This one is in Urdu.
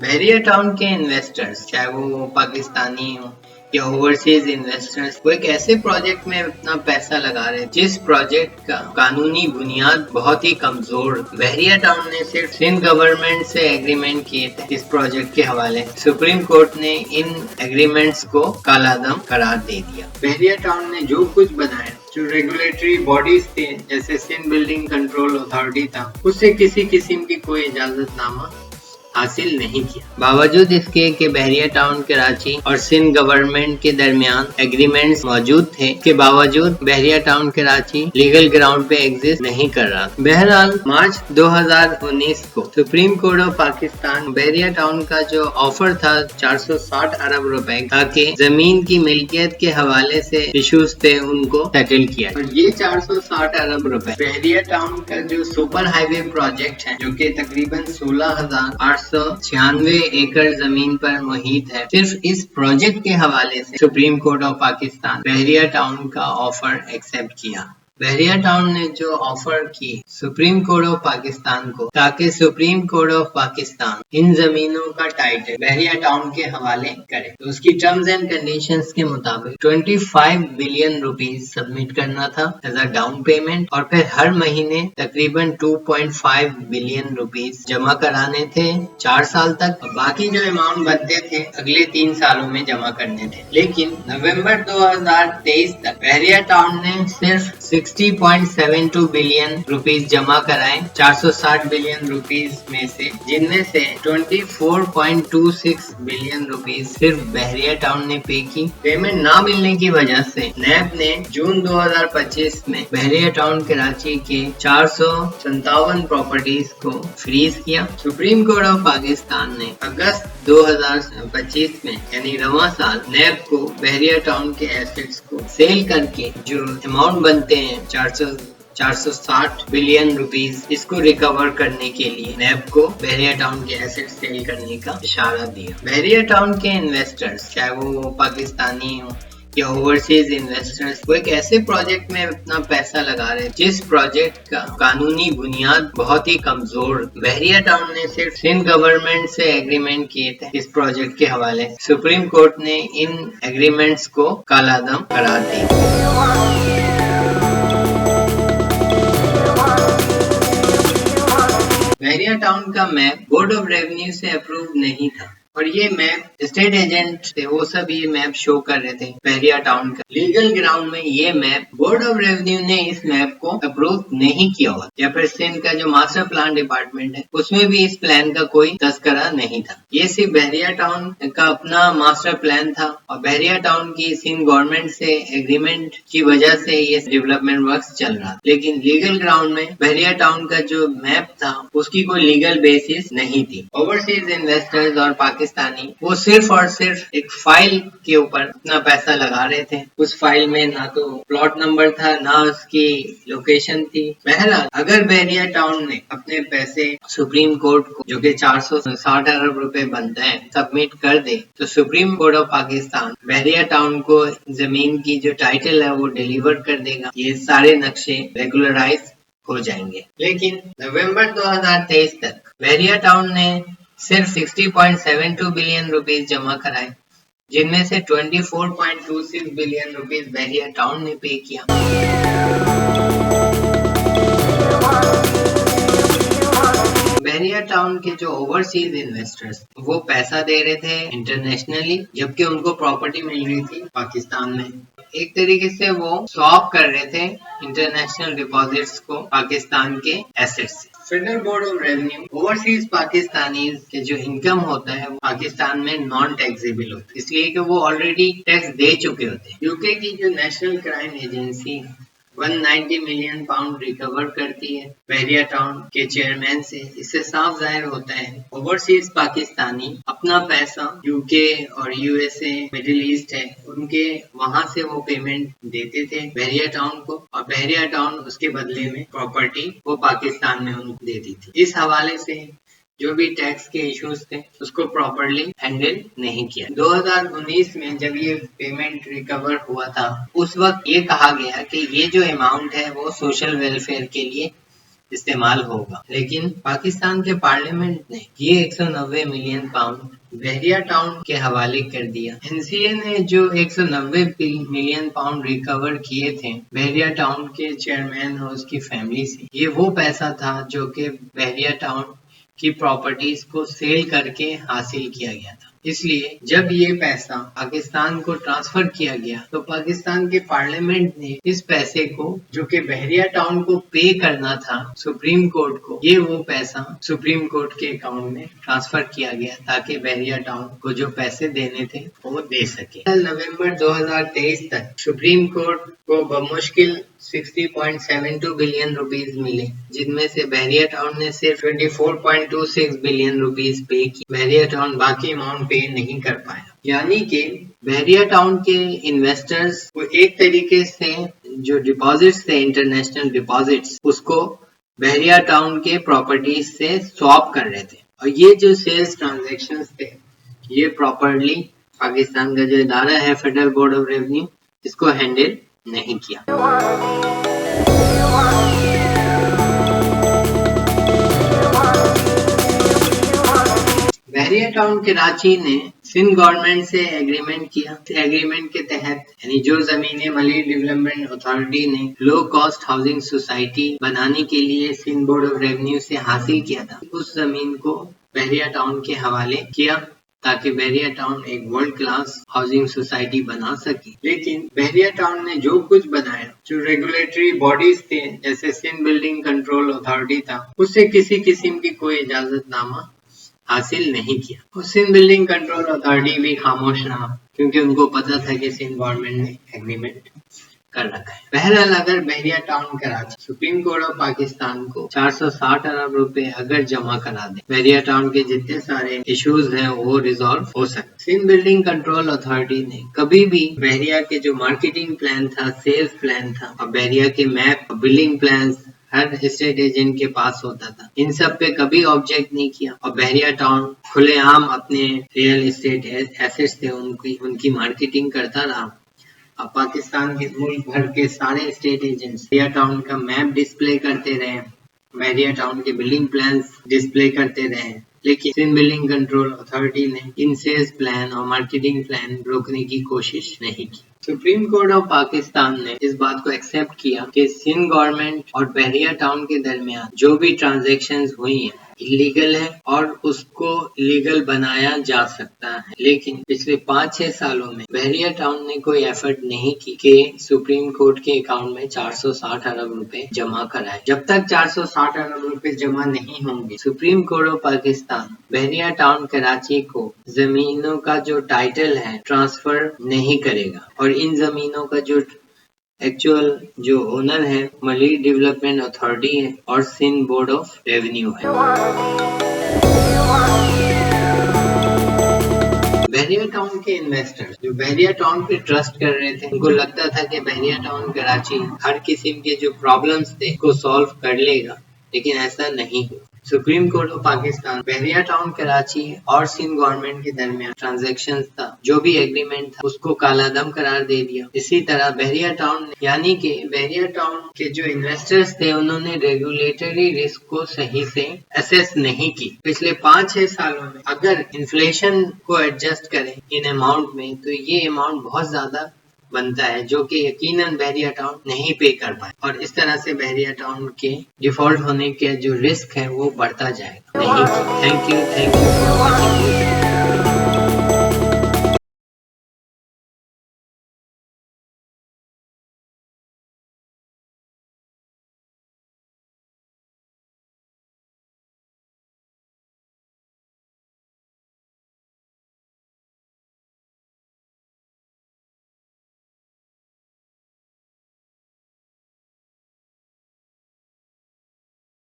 بحریہ ٹاؤن کے انویسٹرز چاہے وہ پاکستانی ہوں یا اوورسیز انویسٹرز وہ ایک ایسے پروجیکٹ میں اپنا پیسہ لگا رہے ہیں جس پروجیکٹ کا قانونی بنیاد بہت ہی کمزور. بحریہ ٹاؤن نے صرف سندھ گورنمنٹ سے ایگریمنٹ کیے تھے اس پروجیکٹ کے حوالے. سپریم کورٹ نے ان ایگریمنٹس کو کالعدم قرار دے دیا. بحریہ ٹاؤن نے جو کچھ بنایا جو ریگولیٹری باڈیز تھے جیسے سندھ بلڈنگ کنٹرول اتھارٹی تھا اس سے کسی قسم کی کوئی اجازت نامہ حاصل نہیں کیا. باوجود اس کے کہ بحریہ ٹاؤن کراچی اور سندھ گورنمنٹ کے درمیان ایگریمنٹس موجود تھے کے باوجود بحریہ ٹاؤن کراچی لیگل گراؤنڈ پہ ایگزسٹ نہیں کر رہا. بہرحال مارچ 2019 کو سپریم کورٹ آف پاکستان بحریہ ٹاؤن کا جو آفر تھا 460 ارب روپے تاکہ زمین کی ملکیت کے حوالے سے ایشوز تھے ان کو سیٹل کیا. اور یہ 460 ارب روپے بحریہ ٹاؤن کا جو سپر ہائی وے پروجیکٹ ہے جو کہ تقریباً 16,896 ایکڑ زمین پر محیط ہے, صرف اس پروجیکٹ کے حوالے سے سپریم کورٹ آف پاکستان بحریہ ٹاؤن کا آفر ایکسپٹ کیا. بحریہ ٹاؤن نے جو آفر کی سپریم کورٹ آف پاکستان کو تاکہ سپریم کورٹ آف پاکستان ان زمینوں کا ٹائٹل بحریہ ٹاؤن کے حوالے کرے تو اس کی ٹرمز اینڈ کنڈیشنز کے مطابق 25 بلین روپیز سبمٹ کرنا تھا ایز اے ڈاؤن پیمنٹ اور پھر ہر مہینے تقریباً 2.5 بلین روپیز جمع کرانے تھے 4 سال تک, اور باقی جو اماؤنٹ بنتے تھے اگلے 3 سالوں میں جمع کرنے تھے. لیکن نومبر 2023 تک بحریہ ٹاؤن نے صرف 60.72 بلین روپیز جمع کرائے 460 بلین روپیز میں سے, جن میں سے 24.26 بلین روپیز صرف بحریہ ٹاؤن نے پے کی. پیمنٹ نہ ملنے کی وجہ سے نیب نے جون 2025 میں بحریہ ٹاؤن کراچی کے 457 پراپرٹیز کو فریز کیا. سپریم کورٹ آف پاکستان نے اگست 2025 میں یعنی رواں سال نیب کو بحریہ ٹاؤن کے ایسٹس کو سیل کر کے جو اماؤنٹ بنتے ہیں 460 بلین روپیز اس کو ریکور کرنے کے لیے نیب کو بحریہ ٹاؤن کے ایسٹ سیل کرنے کا اشارہ دیا. بحریہ ٹاؤن کے انویسٹرز چاہے وہ پاکستانی ہوں یا اوورسیز انویسٹرز وہ ایک ایسے پروجیکٹ میں اپنا پیسہ لگا رہے ہیں جس پروجیکٹ کا قانونی بنیاد بہت ہی کمزور. بحریہ ٹاؤن نے صرف سندھ گورنمنٹ سے ایگریمنٹ کیے تھے اس پروجیکٹ کے حوالے. سپریم کورٹ نے ان ایگریمنٹس کو کالعدم قرار دیا. بحریہ ٹاؤن کا میپ بورڈ آف ریونیو سے اپروو نہیں تھا اور یہ میپ اسٹیٹ ایجنٹ تھے وہ سب یہ میپ شو کر رہے تھے بحریہ ٹاؤن کا. لیگل گراؤنڈ میں یہ میپ بورڈ آف ریونیو نے اس میپ کو اپروو نہیں کیا ہوا, یا پھر سندھ کا جو ماسٹر پلان ڈپارٹمنٹ ہے اس میں بھی اس پلان کا کوئی تذکرہ نہیں تھا. یہ صرف بحریہ ٹاؤن کا اپنا ماسٹر پلان تھا اور بحریہ ٹاؤن کی سندھ گورنمنٹ سے ایگریمنٹ کی وجہ سے یہ ڈیولپمنٹ ورکس چل رہا. لیکن لیگل گراؤنڈ میں بحریہ ٹاؤن کا جو میپ تھا اس کی کوئی لیگل بیسس نہیں تھی. اوورسیز انویسٹرز اور پاکستانی وہ صرف اور صرف ایک فائل کے اوپر اپنا پیسہ لگا رہے تھے. اس فائل میں نہ تو پلاٹ نمبر تھا نہ اس کی لوکیشن تھی. بہرحال اگر بحریہ ٹاؤن نے اپنے پیسے سپریم کورٹ کو جو کہ 460 ارب روپے بنتا ہے سبمٹ کر دے تو سپریم کورٹ آف پاکستان بحریہ ٹاؤن کو زمین کی جو ٹائٹل ہے وہ ڈیلیور کر دے گا. یہ سارے نقشے ریگولرائز ہو جائیں گے. لیکن نومبر 2023 تک بحریہ ٹاؤن نے صرف 60.72 بلین روپیز جمع کرائے, جن میں سے 24.26 بلین روپیز بحریہ ٹاؤن نے پے کیا. بحریہ ٹاؤن کے جو اوورسیز انویسٹرز وہ پیسہ دے رہے تھے انٹرنیشنلی جبکہ ان کو پراپرٹی مل رہی تھی پاکستان میں. ایک طریقے سے وہ سواپ کر رہے تھے انٹرنیشنل ڈپازٹس کو پاکستان کے ایسٹس سے. Federal board of revenue overseas Pakistanis کے جو انکم ہوتا ہے وہ پاکستان میں نان ٹیکسیبل ہوتا ہے, اس لیے کہ وہ آلریڈی ٹیکس دے چکے ہوتے ہیں. یوکے کی جو national crime agency 190 million pound recover کرتی ہے بحریہ ٹاؤن کے چیئرمین سے. اس سے صاف ظاہر ہوتا ہے اوورسیز پاکستانی اپنا پیسہ یوکے اور U S A middle east ہے ان کے وہاں سے وہ پیمنٹ دیتے تھے بحریہ ٹاؤن کو, اور بحریہ ٹاؤن اس کے بدلے میں پراپرٹی وہ پاکستان میں ان کو دیتی تھی. اس حوالے سے جو بھی ٹیکس کے ایشوز تھے اس کو پراپرلی ہینڈل نہیں کیا. 2019 میں جب یہ پیمنٹ ریکور ہوا تھا اس وقت یہ کہا گیا کہ یہ جو اماؤنٹ ہے وہ سوشل ویلفیئر کے لیے استعمال ہوگا، لیکن پاکستان کے پارلیمنٹ نے یہ 190 ملین پاؤنڈ بحریہ ٹاؤن کے حوالے کر دیا۔ NCA نے جو 190 ملین پاؤنڈ ریکور کیے تھے بحریہ ٹاؤن کے چیئرمین اور اس کی فیملی سے، یہ وہ پیسہ تھا جو کہ بحریہ ٹاؤن کی پراپرٹیز کو سیل کر کے حاصل کیا گیا تھا۔ اس لیے جب یہ پیسہ پاکستان کو ٹرانسفر کیا گیا تو پاکستان کے پارلیمنٹ نے اس پیسے کو جو کہ بحریہ ٹاؤن کو پے کرنا تھا سپریم کورٹ کو، یہ وہ پیسہ سپریم کورٹ کے اکاؤنٹ میں ٹرانسفر کیا گیا تاکہ بحریہ ٹاؤن کو جو پیسے دینے تھے وہ دے سکے۔ نومبر 2023 تک سپریم کورٹ کو بمشکل 60.72 بلین روپیز ملے، جن میں سے بحریہ ٹاؤن نے صرف 24.26 بلین روپیز پے کی۔ بحریہ ٹاؤن باقی اماؤنٹ پے نہیں کر پایا، یعنی کہ بحریہ ٹاؤن کے انویسٹرز کو ایک طریقے سے جو ڈپازٹس تھے انٹرنیشنل ڈپازٹس، اس کو بحریہ ٹاؤن کے پراپرٹیز سے سواپ کر رہے تھے، اور یہ جو سیلز ٹرانزیکشنز تھے یہ پراپرلی پاکستان کا جو ادارہ ہے فیڈرل بورڈ آف ریونیو اس کو ہینڈل نہیں کیا۔ بحریہ ٹاؤن کراچی نے سندھ گورنمنٹ سے ایگریمنٹ کیا۔ ایگریمنٹ کے تحت یعنی جو زمینیں ملی ڈیولپمنٹ اتھارٹی نے لو کاسٹ ہاؤسنگ سوسائٹی بنانے کے لیے سندھ بورڈ آف ریونیو سے حاصل کیا تھا، اس زمین کو بحریہ ٹاؤن کے حوالے کیا تاکہ بحریہ ٹاؤن ایک ورلڈ کلاس ہاؤسنگ سوسائٹی بنا سکے۔ لیکن بحریہ ٹاؤن نے جو کچھ بنایا، جو ریگولیٹری باڈیز تھے جیسے سندھ بلڈنگ کنٹرول اتھارٹی تھا، اس سے کسی قسم کی کوئی اجازت نامہ حاصل نہیں کیا، اور سندھ بلڈنگ کنٹرول اتھارٹی بھی خاموش رہا کیونکہ ان کو پتا تھا کہ سندھ گورنمنٹ نے ایگریمنٹ کر رکھا ہے۔ بہرحال اگر بحریہ town Karachi supreme court of Pakistan کو 460 ارب روپے اگر جمع کرا دے، بحریہ ٹاؤن کے جتنے سارے ایشوز ہیں وہ ریزالو ہو سکتے۔ سندھ بلڈنگ کنٹرول اتھارٹی نے کبھی بھی بحریہ کے جو مارکیٹنگ پلان تھا، سیلز پلان تھا، اور بحریہ کے میپ، بلڈنگ پلانز ہر اسٹیٹ ایجنٹ کے پاس ہوتا تھا، ان سب پہ کبھی آبجیکٹ نہیں کیا، اور بحریہ ٹاؤن کھلے عام اپنے ریئل اسٹیٹ ایسیٹس تھے ان کی مارکیٹنگ کرتا رہا۔ اب پاکستان کے ملک بھر کے سارے اسٹیٹ ایجنٹس بحریہ ٹاؤن کا میپ ڈسپلے کرتے رہے، بحریہ ٹاؤن کے بلڈنگ پلانز ڈسپلے کرتے رہے، لیکن سندھ بلڈنگ کنٹرول اتھارٹی نے ان سیلز پلان اور مارکیٹنگ پلان روکنے کی کوشش نہیں کی۔ سپریم کورٹ آف پاکستان نے اس بات کو ایکسیپٹ کیا کہ سندھ گورنمنٹ اور بحریہ ٹاؤن کے درمیان جو بھی ٹرانزیکشنز ہوئی ہیں لیگل ہے اور اس کو لیگل بنایا جا سکتا ہے، لیکن پچھلے 5-6 سالوں میں بحریہ ٹاؤن نے کوئی ایفرٹ نہیں کی کہ سپریم کورٹ کے اکاؤنٹ میں 460 ارب روپے جمع کرائے۔ جب تک 460 ارب روپے جمع نہیں ہوں گے، سپریم کورٹ آف پاکستان بحریہ ٹاؤن کراچی کو زمینوں کا جو ٹائٹل ہے ٹرانسفر نہیں کرے گا، اور ان زمینوں کا جو ایکچوئل جو اونر ہے ملی ڈیولپمنٹ اتھارٹی ہے اور سندھ بورڈ آف ریونیو ہے۔ بحریہ ٹاؤن کے انویسٹر جو بحریہ ٹاؤن پہ ٹرسٹ کر رہے تھے، ان کو لگتا تھا کہ بحریہ ٹاؤن کراچی ہر قسم کے جو پرابلمز تھے کو سالو کر لے گا، لیکن ایسا نہیں ہوا۔ سپریم کورٹ آف پاکستان بحریہ ٹاؤن کراچی اور سندھ گورنمنٹ کے درمیان ٹرانزیکشن تھا، جو بھی ایگریمنٹ تھا اس کو کالا دم قرار دے دیا۔ اسی طرح بحریہ ٹاؤن یعنی کہ بحریہ ٹاؤن کے جو انویسٹرز تھے انہوں نے ریگولیٹری رسک کو صحیح سے اسیس نہیں کی۔ پچھلے 5-6 سالوں میں اگر انفلیشن کو ایڈجسٹ کریں ان اماؤنٹ میں تو یہ اماؤنٹ بہت زیادہ بنتا ہے، جو کہ یقیناً بحریہ ٹاؤن نہیں پے کر پائے، اور اس طرح سے بحریہ ٹاؤن کے ڈیفالٹ ہونے کے جو رسک ہے وہ بڑھتا جائے گا۔ Thank you for watching.